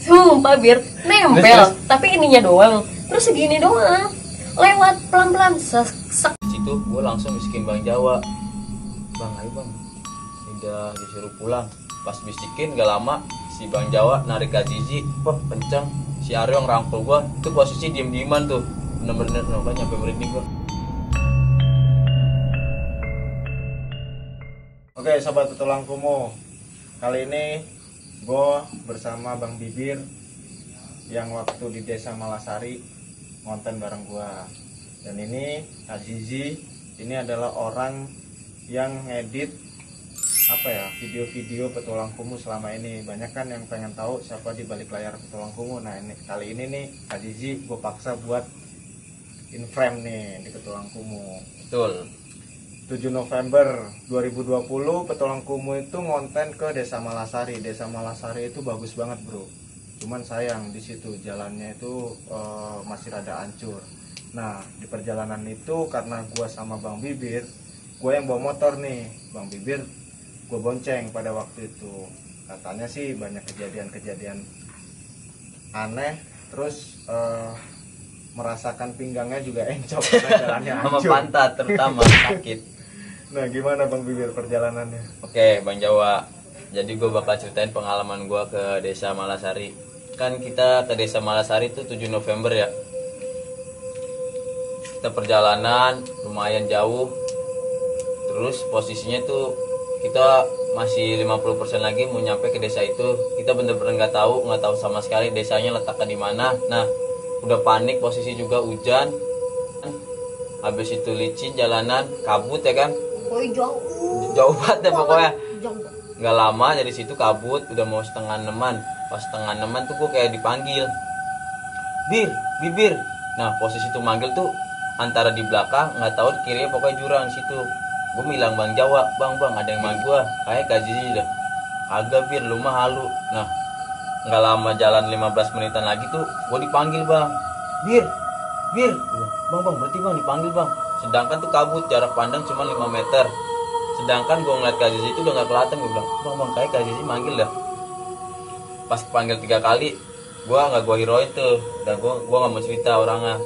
Sumpah Bir, nempel, tapi ininya doang. Terus segini doang. Lewat pelan-pelan sek. Di situ gue langsung bisikin Bang Jawa, bang ayo bang, udah disuruh pulang. Pas bisikin gak lama si Bang Jawa narik gaji, wah kencang. Si Aryo ngerangkul gue, itu posisi diem-dieman tuh, bener-bener nyampe merinding gue. Oke sobat petualang kumuh, kali ini gue bersama Bang Bibir yang waktu di desa Malasari ngonten bareng gue. Dan ini Azizi, ini adalah orang yang ngedit video-video petualang kumuh selama ini. Banyak kan yang pengen tahu siapa di balik layar petualang kumuh. Nah ini kali ini nih Azizi gue paksa buat in frame nih di petualang kumuh. Betul. 7 November 2020 petualang kumuh itu ngonten ke Desa Malasari. Desa Malasari itu bagus banget bro, cuman sayang di situ jalannya itu masih rada hancur. Nah di perjalanan itu karena gua sama Bang Bibir, gua yang bawa motor nih, Bang Bibir gua bonceng pada waktu itu. Katanya sih banyak kejadian-kejadian aneh, terus merasakan pinggangnya juga encok karena jalannya Sama hancur. pantat terutama sakit. Nah gimana Bang Bibir perjalanannya? Oke Bang Jawa, jadi gue bakal ceritain pengalaman gue ke desa Malasari. Kan kita ke desa Malasari itu 7 November ya. Kita perjalanan lumayan jauh. Terus posisinya tuh kita masih 50% lagi mau nyampe ke desa itu. Kita bener-bener nggak tahu sama sekali desanya letaknya di mana. Nah udah panik, posisi juga hujan. Habis itu licin jalanan, kabut ya kan. Oh Jauh banget ya pokoknya. Jauh. Nggak lama dari situ kabut, udah mau setengah enaman. Pas setengah enaman tuh gue kayak dipanggil, Bir, Bibir. Nah posisi tuh manggil tuh antara di belakang, nggak tahu di kiri, pokoknya jurang situ. Gue bilang Bang Jawa, bang ada yang manggil gue, kayak gajinya udah. Agak Bir, lu mah halu. Nah nggak lama jalan 15 menitan lagi tuh gue dipanggil Bang, Bir, bang berarti bang dipanggil bang. Sedangkan tuh kabut, jarak pandang cuma 5 meter. Sedangkan gue ngeliat Kak Zizi itu udah gak kelihatan. Gue bilang, bang kayak Kak Zizi manggil dah. Pas panggil 3 kali, gue hiroin tuh. Dan gue gak mau cerita orangnya.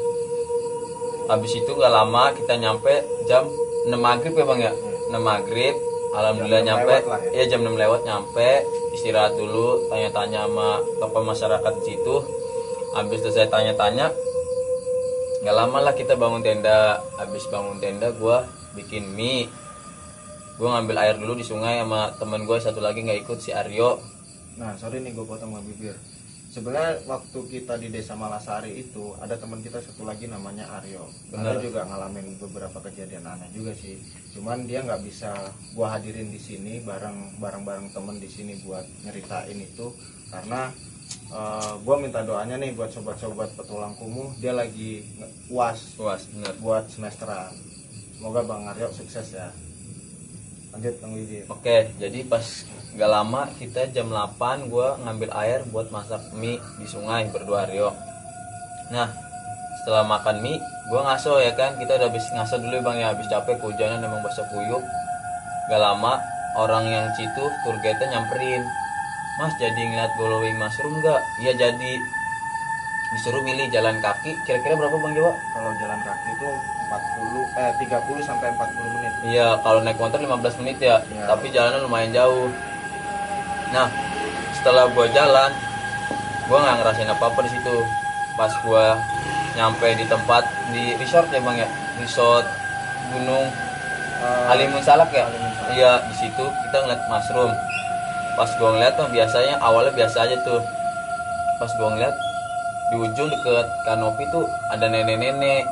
Habis itu gak lama kita nyampe jam 6 maghrib ya bang ya. 6 maghrib, alhamdulillah nyampe. Ya jam 6 lewat nyampe. Istirahat dulu, tanya-tanya sama tokoh masyarakat di situ. Habis itu saya tanya-tanya. Gak lama lah kita bangun tenda. Habis bangun tenda gue bikin mie. Gue ngambil air dulu di sungai sama temen gue satu lagi nggak ikut, si Aryo. Nah sorry nih gue potong Bang Bibir. Sebenarnya waktu kita di desa Malasari itu ada teman kita satu lagi namanya Aryo. Bener. Dia juga ngalamin beberapa kejadian aneh juga sih. Cuman dia nggak bisa gue hadirin di sini bareng temen di sini buat nyeritain itu karena gue minta doanya nih buat sobat-sobat petualang kumuh, dia lagi uas Bener. buat semesteran. Semoga Bang Aryo sukses ya. Lanjut Bang Bibir. Oke, jadi pas gak lama kita jam 8 gue ngambil air buat masak mie di sungai berdua Aryo. Nah setelah makan mie gue ngaso ya kan, kita udah habis ngaso dulu bang ya, habis capek kehujanan emang basah kuyup. Gak lama orang yang situ tour guide-nya nyamperin, Mas jadi ngeliat glowing mushroom nggak? Iya jadi. Disuruh milih jalan kaki, kira-kira berapa Bang Jawa? Kalau jalan kaki itu 30 sampai 40 menit. Iya, kalau naik motor 15 menit ya, tapi jalannya lumayan jauh. Nah, setelah gua jalan, gua nggak ngerasain apa-apa di situ. Pas gua nyampe di tempat di resort ya Bang ya, resort Gunung Halimun Salak ya. Iya, di situ kita ngeliat mushroom. Pas gua ngeliat tuh biasanya awalnya biasa aja tuh. Pas gua ngeliat di ujung deket kanopi tuh ada nenek-nenek.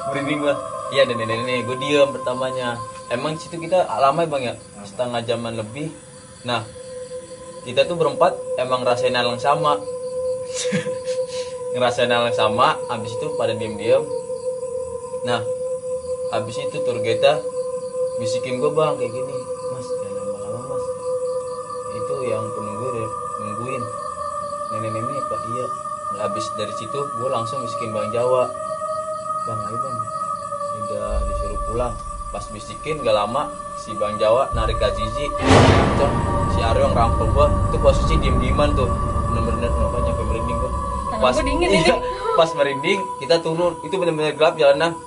Merinding gua. Iya ada nenek-nenek. Gua diem pertamanya. Emang situ kita lama ya Bang ya, setengah jaman lebih. Nah kita tuh berempat emang ngerasain hal yang sama. Ngerasain hal yang sama. Abis itu pada diem-diem. Nah abis itu tour guide bisikin gua Bang kayak gini, Mas jangan lama-lama Mas, itu yang penunggu udah nungguin nenek-nenek Pak. Iya. Habis dari situ gue langsung bisikin Bang Jawa, Bang ayo Bang udah disuruh pulang. Pas bisikin gak lama si Bang Jawa narik gaji, si Aryo yang rangkul gua itu posisi diem-dieman tuh, bener-bener makanya sampai merinding gua. Pas gua dingin ini. pas merinding kita turun itu bener-bener gelap jalannya,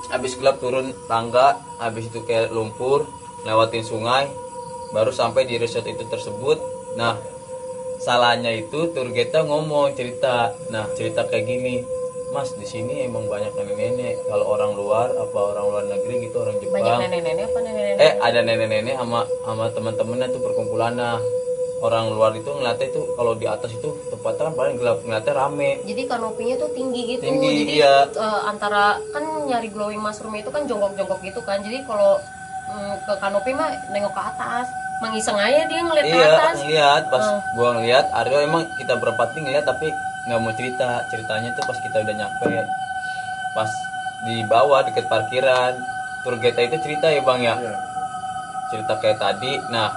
habis gelap turun tangga, habis itu kayak lumpur, lewatin sungai, baru sampai di resort itu tersebut. Nah salahnya itu tour guide ngomong cerita, nah cerita kayak gini, Mas di sini emang banyak nenek-nenek, kalau orang luar apa orang luar negeri gitu, orang Jepang Banyak nenek-nenek apa nenek-nenek? ada nenek-nenek sama teman-temannya tuh perkumpulannya. Orang luar itu ngeliatnya itu kalau di atas itu tempatnya kan paling gelap, ngeliatnya rame. Jadi kanopinya tuh tinggi gitu. Tinggi, jadi iya. Antara kan nyari glowing mushroom itu kan jongkok-jongkok gitu kan. Jadi kalau ke kanopi mah nengok ke atas, mengiseng aja dia ngeliat ke Iya, atas. ngeliat pas gua ngeliat Aryo emang kita berempat nih ngeliat tapi nggak mau ceritanya tuh pas kita udah nyampe, pas di bawah deket parkiran tour guide itu cerita ya bang ya, Iya. cerita kayak tadi. Nah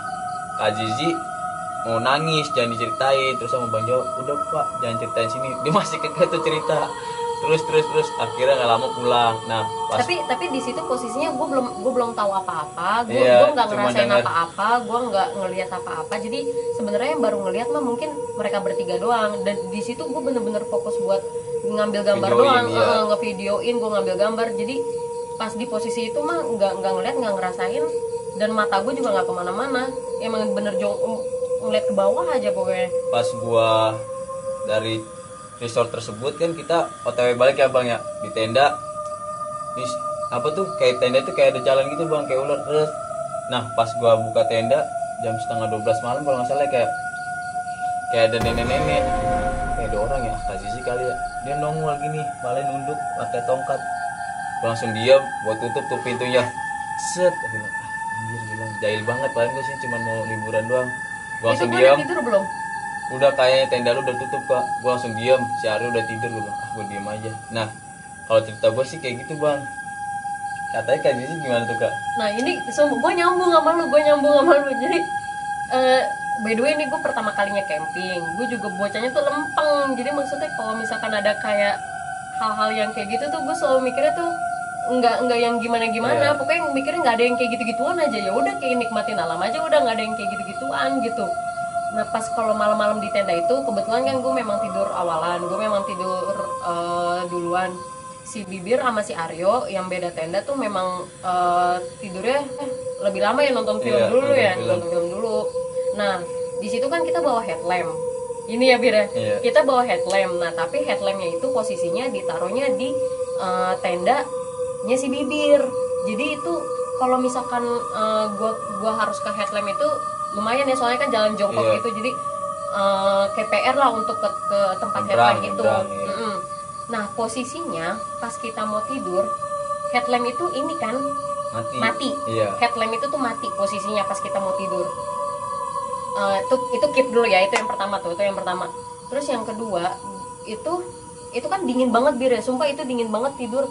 Kak Zizi mau nangis jangan diceritain, terus sama Bang Jo udah Pak jangan ceritain sini, dia masih kekeh tuh cerita terus akhirnya nggak lama pulang. Nah pas Tapi di situ posisinya gue belum tahu apa-apa, gue Iya, nggak cuma ngerasain denger. apa-apa, gue nggak ngelihat apa-apa. Jadi sebenarnya yang baru ngelihat mah mungkin mereka bertiga doang. Dan di situ gue bener-bener fokus buat ngambil gambar Videoin, doang, iya. ngevideoin, gue ngambil gambar. Jadi pas di posisi itu mah nggak ngelihat, nggak ngerasain, dan mata gue juga nggak kemana-mana. Emang bener ngeliat ke bawah aja pokoknya. pas gua dari resort tersebut kan kita OTW balik ya bang ya, di tenda di apa tuh kayak tenda itu kayak ada jalan gitu bang, kayak ular terus. Nah pas gua buka tenda jam setengah 12 malam kalau nggak salah, kayak ada nenek-nenek, kayak ada orang ya, Kak Zizi kali ya, dia nongol gini malah nunduk pakai tongkat. Gua langsung diam, gua tutup tuh pintunya, set. Gua bilang anjir, bilang jahil banget, paling gua sih cuma mau liburan doang. Gua Itu langsung gue diam, udah tidur belum? udah kayaknya tenda lu udah tutup Kak. Gue langsung diam, si Ari udah tidur, gue bilang gue diem aja. Nah kalau cerita gue sih kayak gitu bang, katanya Kak Zizi gimana tuh Kak? Nah ini gue nyambung sama lu, jadi by the way ini gue pertama kalinya camping, gue juga bocahnya tuh lempeng. Jadi maksudnya kalau misalkan ada kayak hal-hal yang kayak gitu tuh gue selalu mikirnya tuh nggak yang gimana-gimana. Iya. Pokoknya mikirnya nggak ada yang kayak gitu-gituan aja, ya udah kayak nikmatin alam aja, udah nggak ada yang kayak gitu-gituan gitu. Nah pas kalau malam-malam di tenda itu kebetulan kan gue memang tidur awalan, gue memang tidur duluan. Si Bibir sama si Aryo yang beda tenda tuh memang tidurnya lebih lama ya, nonton film Iya, dulu ya, nonton film. nonton film dulu. Nah di situ kan kita bawa headlamp, ini ya Bir ya, Iya. kita bawa headlamp. Nah tapi headlampnya itu posisinya ditaruhnya di tendanya si Bibir. Jadi itu kalau misalkan gua harus ke headlamp itu lumayan ya, soalnya kan jalan jongkok Iya. gitu. Jadi kayak PR lah untuk ke tempat Nyebrang, headlamp itu. nyebrang, iya. Mm-mm. Nah posisinya pas kita mau tidur, headlamp itu ini kan mati. Iya. Headlamp itu tuh mati posisinya pas kita mau tidur. Itu keep dulu ya, itu yang pertama tuh, itu yang pertama. Terus yang kedua itu kan dingin banget Bir ya, sumpah itu dingin banget tidur.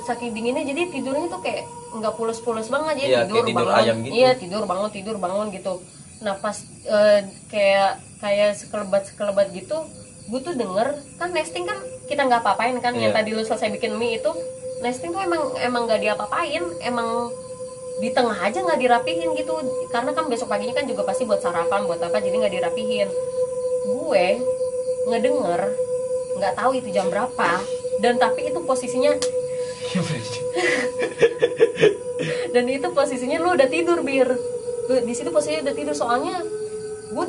Saking dinginnya jadi tidurnya tuh kayak nggak pules-pules banget, jadi Iya, tidur kayak tidur bangun, ayam gitu. iya tidur bangun gitu. Nah pas kayak sekelebat gitu, gue tuh denger kan nesting kan kita nggak apa-apain kan. Iya. Yang tadi lu selesai bikin mie itu nesting tuh emang nggak diapa-apain, emang di tengah aja nggak dirapihin gitu, karena kan besok paginya kan juga pasti buat sarapan buat apa, jadi nggak dirapihin. Gue ngedenger nggak tahu itu jam berapa, dan tapi itu posisinya dan itu posisinya lu udah tidur Bir. Di situ posisinya udah tidur, soalnya gue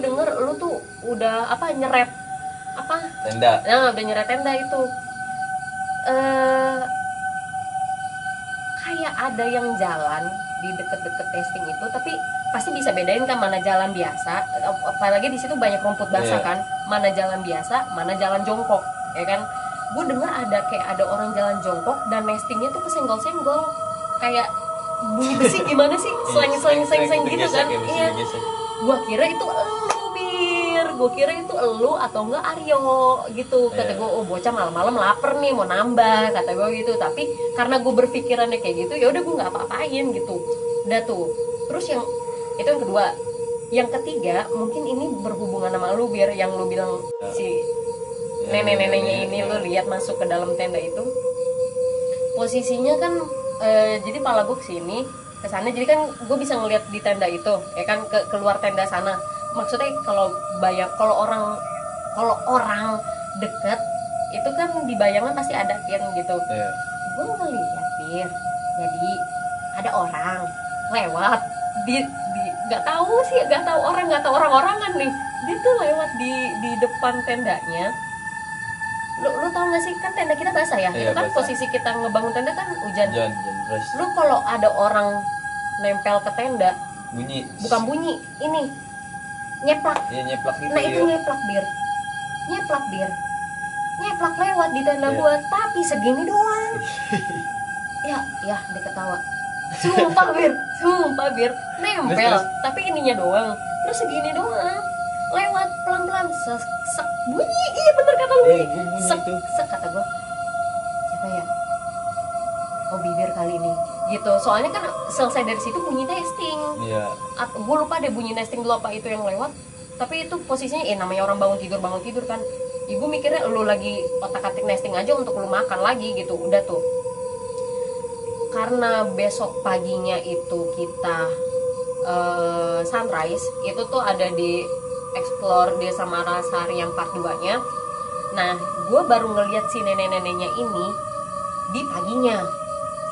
denger lu tuh udah nyeret Tenda. nah udah nyeret tenda itu. Kayak ada yang jalan di deket-deket testing itu, tapi pasti bisa bedain kan mana jalan biasa, apalagi di situ banyak rumput basah Iya. kan, mana jalan biasa mana jalan jongkok ya kan. Gue dengar kayak ada orang jalan jongkok dan nestingnya tuh kesenggol-senggol kayak bunyi besi gimana sih, seleng gitu kan. Iya, gue kira itu elu atau enggak Aryo gitu. Kata gue, oh bocah malam-malam lapar nih mau nambah, kata gue gitu. Tapi karena gue berpikirannya kayak gitu, ya udah gue nggak apa-apain gitu. Udah tuh. Terus itu yang kedua. Yang ketiga mungkin ini berhubungan sama lu biar yang lu bilang si nenek-neneknya ini lu lihat masuk ke dalam tenda itu. Posisinya kan jadi pala gue kesini, ke sana. Jadi kan gue bisa ngeliat di tenda itu ya kan, keluar tenda sana. Maksudnya kalau orang deket itu kan di bayangan pasti ada kan gitu. Gue ngeliat Bir, jadi ada orang lewat di nggak tahu orang-orangan nih, dia tuh lewat di depan tendanya. Lu tau gak sih, kan tenda kita basah ya, itu kan basah. Posisi kita ngebangun tenda kan hujan. Lu kalau ada orang nempel ke tenda, bukan bunyi, ini nyeplak. Nyeplak gitu. Nah itu nyeplak Bir, nyeplak lewat di tenda gua, tapi segini doang. ya dia ketawa. Sumpah Bir, nempel, terus. Tapi ininya doang, terus segini doang, lewat pelan-pelan, sek bunyi. Iya bener kata lu, sek kata gua. Siapa ya? Oh bibir kali ini, gitu. Soalnya kan selesai dari situ bunyi nesting. Iya. Gue lupa deh bunyi nesting dulu apa itu yang lewat. Tapi itu posisinya, namanya orang bangun tidur kan. Ibu mikirnya lu lagi otak-atik nesting aja untuk lu makan lagi gitu. Udah tuh. Karena besok paginya itu kita sunrise, itu tuh ada di explore Desa Malasari yang part 2-nya. Nah, gue baru ngeliat si nenek-neneknya ini di paginya.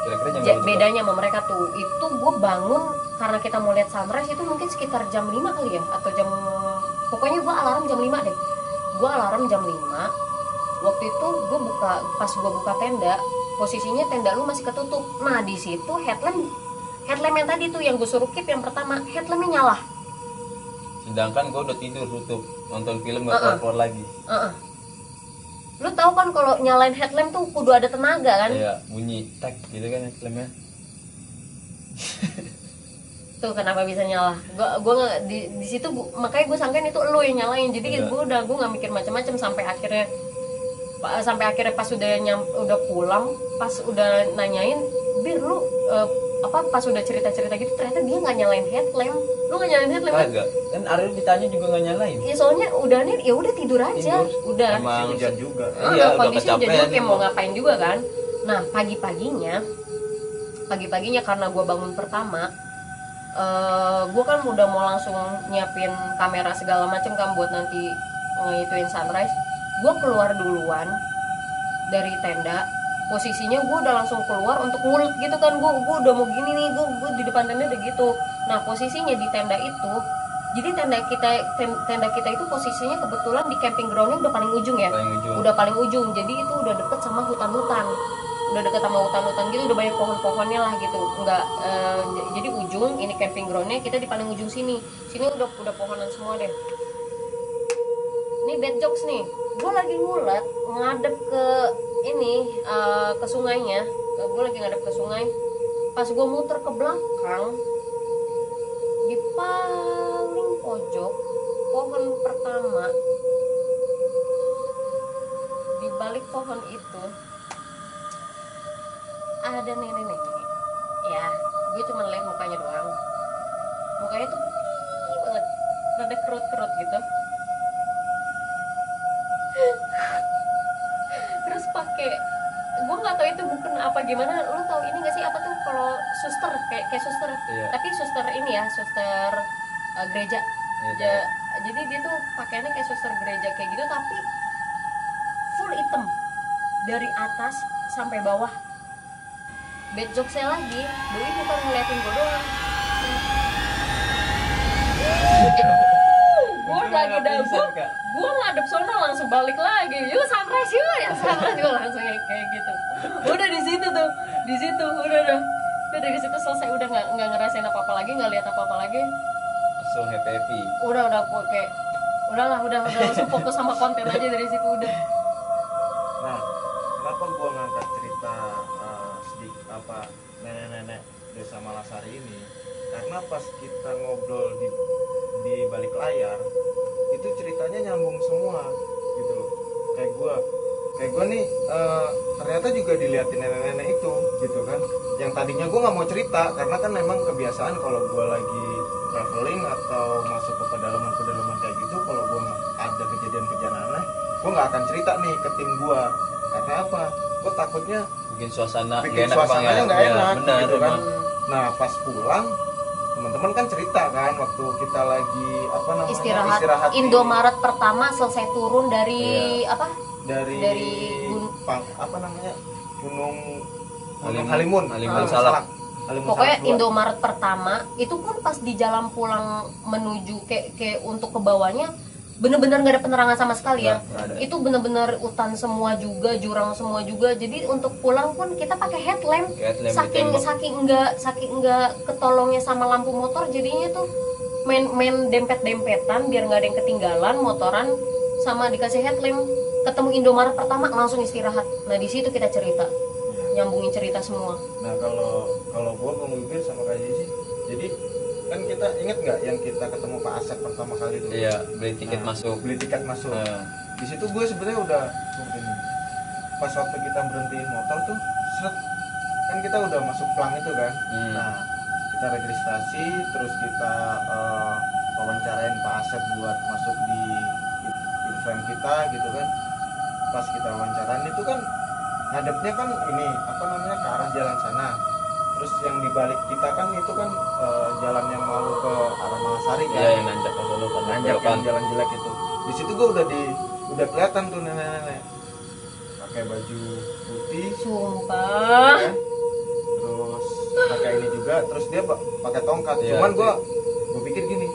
Kira-kira bedanya sama mereka tuh, itu gue bangun karena kita mau lihat sunrise itu mungkin sekitar jam 5 kali ya, atau pokoknya gue alarm jam 5 deh. Gue alarm jam 5. Waktu itu pas gue buka tenda, posisinya tenda lu masih ketutup. Nah di situ headlamp yang tadi tuh yang gue suruh keep yang pertama, headlampnya nyala. Sedangkan gue udah tidur tutup, nonton film gak keluar lagi. Lu tahu kan kalau nyalain headlamp tuh kudu ada tenaga kan? Iya, bunyi tek gitu kan headlampnya. Tuh kenapa bisa nyala? Gue di situ makanya gue sangkain itu lu yang nyalain. Jadi gue nggak mikir macam-macam sampai akhirnya pas udah pulang, pas udah nanyain, Bir lu pas udah cerita-cerita gitu ternyata dia nggak nyalain headlamp. Lu nggak nyalain headlamp? Kagak. Kan Ariel ditanya juga nggak nyalain. Ya soalnya udah tidur aja. Udah. Emang hujan juga. Iya, kondisi hujan juga kayak mau ngapain juga kan. Nah pagi-paginya karena gue bangun pertama, gue kan udah mau langsung nyiapin kamera segala macem kan buat nanti ngituin sunrise. Gue keluar duluan dari tenda, posisinya gue udah langsung keluar untuk ngulut gitu kan. Gue udah mau gini nih, gue di depan tenda udah gitu. Nah posisinya di tenda itu, jadi tenda kita itu posisinya kebetulan di camping groundnya udah paling ujung ya. Udah paling ujung, jadi itu udah deket sama hutan-hutan. Udah deket sama hutan-hutan gitu, udah banyak pohon-pohonnya lah gitu. Jadi ujung ini camping groundnya, kita di paling ujung sini udah pohonan semua deh. Ini bad jokes nih, gue lagi ngulet ngadep ke ke sungainya. Gue lagi ngadep ke sungai, pas gue muter ke belakang, di paling pojok pohon pertama, di balik pohon itu ada nenek-nenek ya. Gue cuma lihat mukanya doang, mukanya tuh putih banget, rada kerut-kerut gitu. Terus pakai, gue nggak tahu itu bukan apa gimana. Lu tahu ini nggak sih apa tuh kalau suster, kayak suster, tapi suster ini ya, suster gereja. Jadi dia tuh pakaiannya kayak suster gereja kayak gitu, tapi full hitam dari atas sampai bawah. Bad joke saya lagi, Doi bukan ngeliatin gue doang. Gue ngadep sono langsung balik lagi. Yuk sunrise yuk ya, sunrise gue langsung kayak gitu. Udah di situ udah dari situ selesai, udah nggak ngerasain apa-apa lagi, nggak lihat apa-apa lagi. Langsung happy. Udah kayak udah langsung fokus sama konten aja dari situ udah. Nah, kenapa gue ngangkat cerita nenek-nenek Desa Malasari ini? Karena pas kita ngobrol di balik layar itu ceritanya nyambung semua gitu loh. Kayak gue nih ternyata juga diliatin nenek-nenek itu gitu kan. Yang tadinya gue nggak mau cerita karena kan memang kebiasaan kalau gue lagi traveling atau masuk ke pedalaman kayak gitu, kalau gue ada kejadian aneh, gue nggak akan cerita nih ke tim gue. Karena apa? Gue takutnya bikin suasananya nggak enak bener, gitu kan. Nah pas pulang teman-teman kan cerita kan waktu kita lagi apa namanya Istirahat. di Indomaret pertama selesai turun dari apa? dari apa namanya Gunung Halimun Salak. Halimun Pokoknya Salak 2. Indomaret pertama itu pun pas di jalan pulang menuju ke untuk ke bawahnya bener-bener nggak ada penerangan sama sekali ya. Nggak ada. Itu bener-bener hutan semua juga, jurang semua juga. Jadi untuk pulang pun kita pakai headlamp. Headlamp Saking nggak ketolongnya sama lampu motor, jadinya tuh main dempet-dempetan biar nggak ada yang ketinggalan motoran, sama dikasih headlamp. Ketemu Indomaret pertama langsung istirahat. Nah di situ kita cerita, nyambungin cerita semua. Nah kalau gue Bibir sama Kak Zizi, jadi kan kita inget nggak yang kita ketemu Pak Asep pertama kali itu? Iya, beli tiket masuk. Beli tiket masuk. Nah, Di situ gue sebenarnya udah gini. Pas waktu kita berhentiin motor tuh, seret, kan kita udah masuk plang itu kan. Nah kita registrasi, terus kita wawancarain Pak Asep buat masuk di frame kita gitu kan. Pas kita wawancaran itu kan ngadepnya kan ini apa namanya ke arah jalan sana. Terus yang dibalik kita kan itu kan jalan yang mau ke arah Malasari kan. iya yang nanjak ke sono kan. Nanjak yang jalan jelek itu. Di situ gue udah kelihatan tuh nenek-nenek pakai baju putih, Sumpah. ya kan? Terus pakai ini juga, terus dia pakai tongkat. Iya, Cuman gue pikir gini,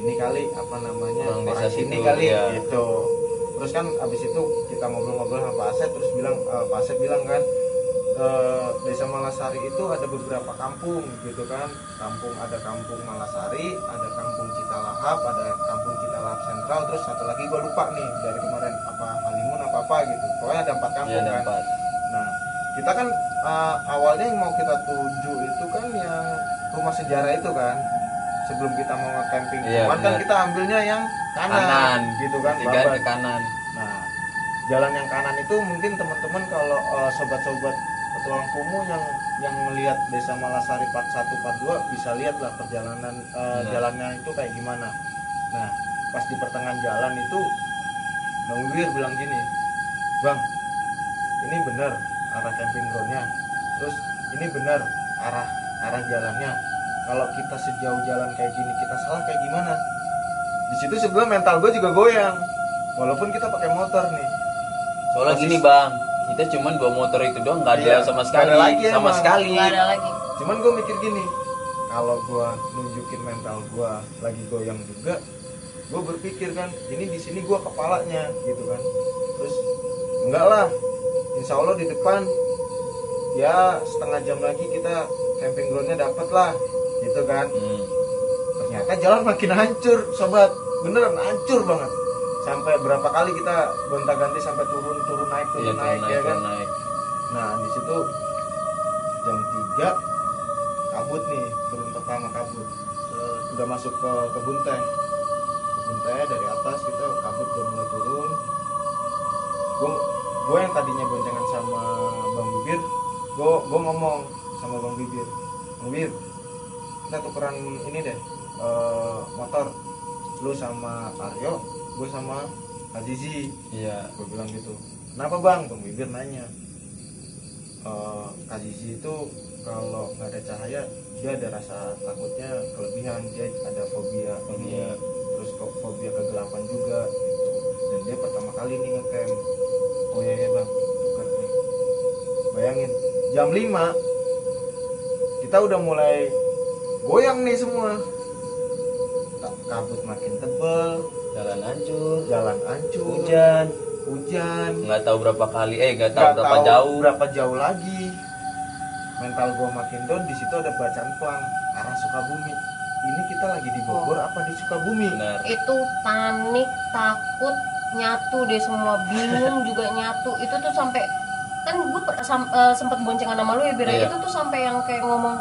ini kali apa namanya Orang orang desa sini situ, kali iya. gitu. Terus kan abis itu kita ngobrol-ngobrol sama Pak Asep, terus Pak Asep bilang kan Desa Malasari itu ada beberapa kampung gitu kan. Ada kampung Malasari, ada kampung Citalahap, ada kampung Citalahap Sentral, terus satu lagi gue lupa nih dari kemarin apa Halimun apa gitu. Pokoknya ada 4 kampung Iya, ada kan. 4. Nah kita kan awalnya yang mau kita tuju itu kan yang rumah sejarah itu kan, sebelum kita mau nge-camping. Iya, Cuman kan benar. kita ambilnya yang kanan gitu kan, Tiga babat. ke kanan. Nah, jalan yang kanan itu mungkin teman-teman kalau sobat-sobat petualang kumuh yang melihat Desa Malasari part 1 part 2 bisa lihat lah perjalanan jalannya itu kayak gimana. Nah, pas di pertengahan jalan itu Bang Wir bilang gini, "Bang, ini benar arah camping groundnya. Terus ini benar arah jalannya. Kalau kita sejauh jalan kayak gini kita salah kayak gimana?" Di situ sebenarnya mental gue juga goyang. Walaupun kita pakai motor nih. Soalnya gini bang, kita cuman bawa motor itu doang, nggak ada Iya, sama nggak sekali, ada lagi sama emang. sekali. Nggak ada lagi. Cuman gue mikir gini, kalau gue nunjukin mental gue lagi goyang juga, gue berpikir kan, ini di sini gue kepalanya gitu kan. Terus enggak lah, insya Allah di depan ya setengah jam lagi kita camping groundnya dapet lah gitu kan. Ternyata jalan makin hancur sobat, beneran hancur banget. Sampai berapa kali kita gonta-ganti sampai turun naik Iya, naik ya kan. naik. Nah di situ jam 3 kabut nih, turun pertama kabut. Udah masuk ke kebun teh dari atas kita kabut udah mulai turun. Gue yang tadinya boncengan sama Bang Bibir, gue ngomong sama Bang Bibir, "Bang Bibir, kita tukeran ini deh, motor, lu sama Aryo, gue sama Azizi." Iya. Gue bilang gitu. "Kenapa Bang?" Bang Bibir nanya. Azizi itu kalau nggak ada cahaya dia ada rasa takutnya kelebihan, dia ada fobia ini, terus fobia kegelapan juga gitu. Dan dia pertama kali nih ngecamp. "Oh iya ya Bang, tuker nih." Bayangin jam 5 kita udah mulai goyang nih semua. Kabut makin tebal, Jalan hancur, jalan hancur, hujan, nggak tahu berapa kali, nggak tahu berapa jauh. berapa jauh lagi. Mental gua makin down. Di situ ada bacaan plang arah Sukabumi. Ini kita lagi di Bogor apa di Sukabumi? Benar. Itu panik, takut, nyatu deh semua, bingung juga nyatu. Itu tuh sampai kan gue sempat boncengan sama lu ya Bira. Iya. Itu tuh sampai yang kayak ngomong,